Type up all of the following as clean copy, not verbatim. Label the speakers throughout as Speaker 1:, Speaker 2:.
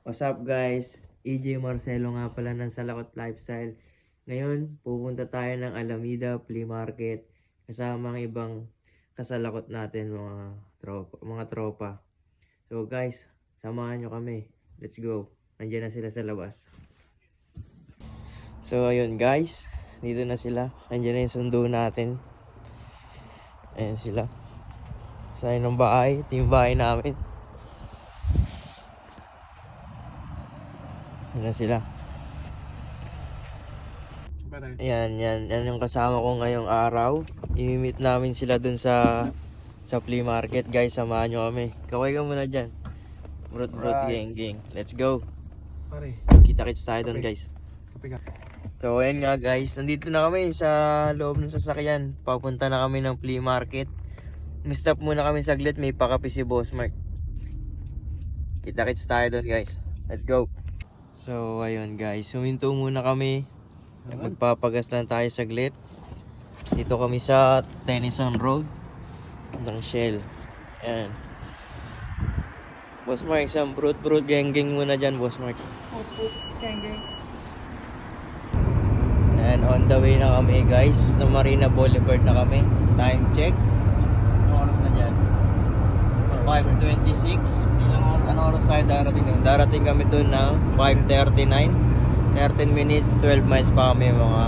Speaker 1: What's up guys? EJ Marcelo nga pala ng Salakot Lifestyle. Ngayon, pupunta tayo ng Alameda Flea Market kasama ang ibang kasalakot natin mga tropa. So guys, samahan nyo kami. Let's go. Nandiyan na sila sa labas. So ayun guys, dito na sila. Nandiyan na yung sundo natin. Ayan sila. Sa ng bahay, ito yung bahay namin. Yan sila. Yan yung kasama ko ngayong araw. I-meet namin sila dun sa flea market, guys. Samahan nyo kami. Kaway ka muna dyan. Brut gang. Let's go. Kita-kits tayo dun, guys. So ayan nga guys, nandito na kami sa loob ng sasakyan. Papunta na kami ng flea market. Stop muna kami saglit, may pakapi si Boss Mark. Kita-kits tayo dun, guys. Let's go. So ayun guys, huminto muna kami. Magpapagas lang tayo saglit. Dito kami sa Tennyson Road ng Shell. Ayan. Boss Mark, isang brut gang muna dyan, Boss Mark.
Speaker 2: Gang.
Speaker 1: And on the way na kami guys, sa Marina Boulevard na kami. Time check. Anong oras na dyan? 5:26. Anong oras tayo darating? Darating kami doon ng 5:39. 13 minutes, 12 miles pa kami mga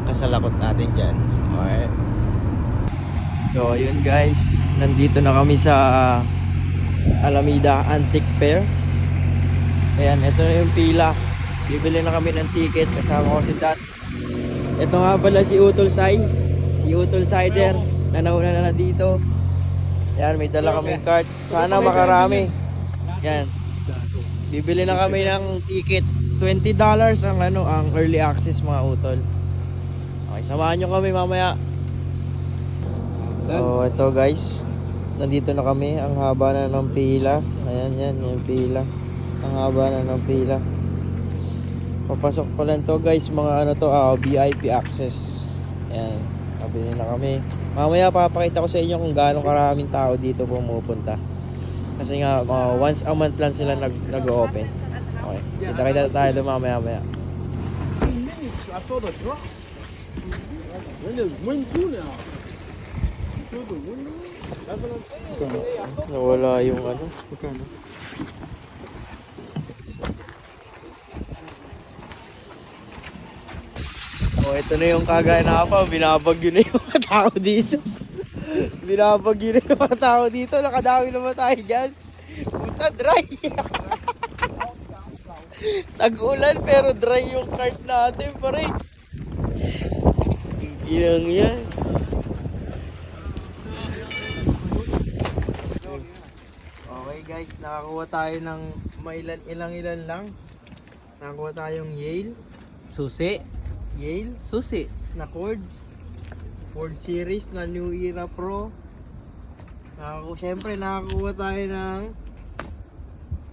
Speaker 1: kasalakot natin dyan. Alright. So ayun guys, nandito na kami sa Alameda Antique Fair. Ayan, ito na yung pila. Bibili na kami ng ticket, kasama ko si Dats. Ito nga pala si Utol Sai. Si Utol Sider na nauna na dito. Yan, may dala kaming card. Sana makarami. Yan. Bibili na kami ng ticket. $20 ang early access mga utol. Okay, samahan nyo kami mamaya. So ito guys, nandito na kami. Ang haba na ng pila. Ayan, yung pila. Ang haba na ng pila. Papasok pa lang to guys, mga VIP access. Ayan, kabili na kami. Mamaya papakita ko sa inyo kung gaano karaming tao dito pumupunta. Kasi nga once a month lang sila nag-open. Okay, kita tayo doon mamaya. Nawala yung ano. Oh, ito na yung kagaya na pa, binabagyo na yung mga tao dito. Binabagyo na yung mga tao dito, nakadawi naman tayo dyan. Puta, dry. Tag-ulan pero dry yung cart natin, pare. Ilang yan. Okay guys, nakakuha tayo ng ilang lang. Nakakuha tayong Yale, susi na chords, Ford Series na New Era Pro. Siyempre nakakuha tayo ng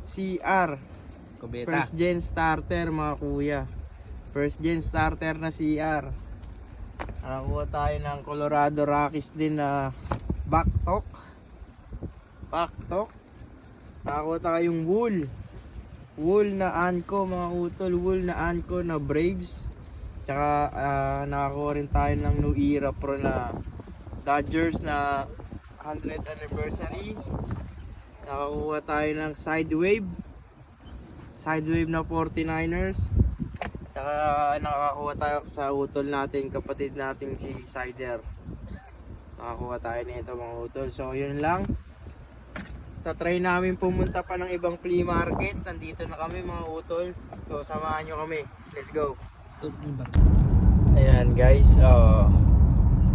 Speaker 1: CR Kubeta. First gen starter mga kuya. First gen starter na CR. Nakakuha tayo ng Colorado Rockies din na backtalk. Nakakuha tayong wool na Anko mga utol, wool na Anko na Braves. Tsaka nakakuha rin tayo ng New Era Pro na Dodgers na 100th anniversary. Nakakuha tayo ng Sidewave na 49ers. Tsaka nakakuha tayo sa utol natin, kapatid natin si Sider. Nakakuha tayo nito mga utol. So yun lang. Tatry namin pumunta pa ng ibang flea market. Nandito na kami mga utol. So samahan nyo kami. Let's go. Ayan guys,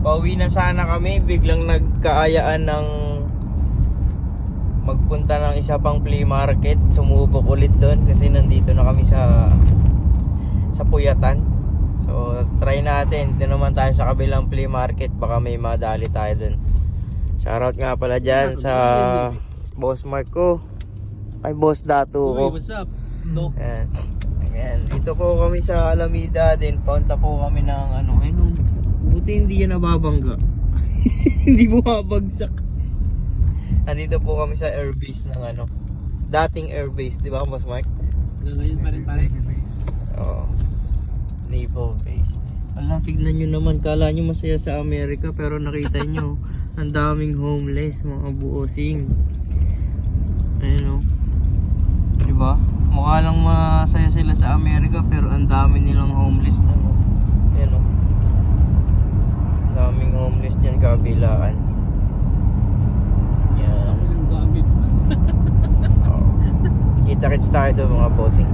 Speaker 1: pauwi na sana kami, biglang nagkaayaan ng magpunta ng isa pang flea market. Sumubok ulit doon kasi nandito na kami sa Puyatan. So try natin, dito naman tayo sa kabilang flea market, baka may madali tayo doon. Shoutout nga pala dyan sa Boss Mark ko, ay Boss Datu ko.
Speaker 2: What's up? No.
Speaker 1: Ayan, dito po kami sa Alameda din. Punta po kami ng buti hindi yan nababangga. Hindi bumabagsak. Nandito po kami sa airbase ng dating airbase, di ba Boss Mike?
Speaker 3: Ngayon pa rin pare.
Speaker 1: Oo. Naval base. Alam, tignan nyo naman, kala nyo masaya sa Amerika pero nakita nyo, ang daming homeless, mga buosing. Ayun o. Diba? Mukha lang masaya sila sa Amerika pero ang dami nilang homeless na. Ayun o. Daming homeless dyan kabilaan. Yan.
Speaker 3: Ang gamit.
Speaker 1: Oo. Kita-kits tayo doon mga bossing.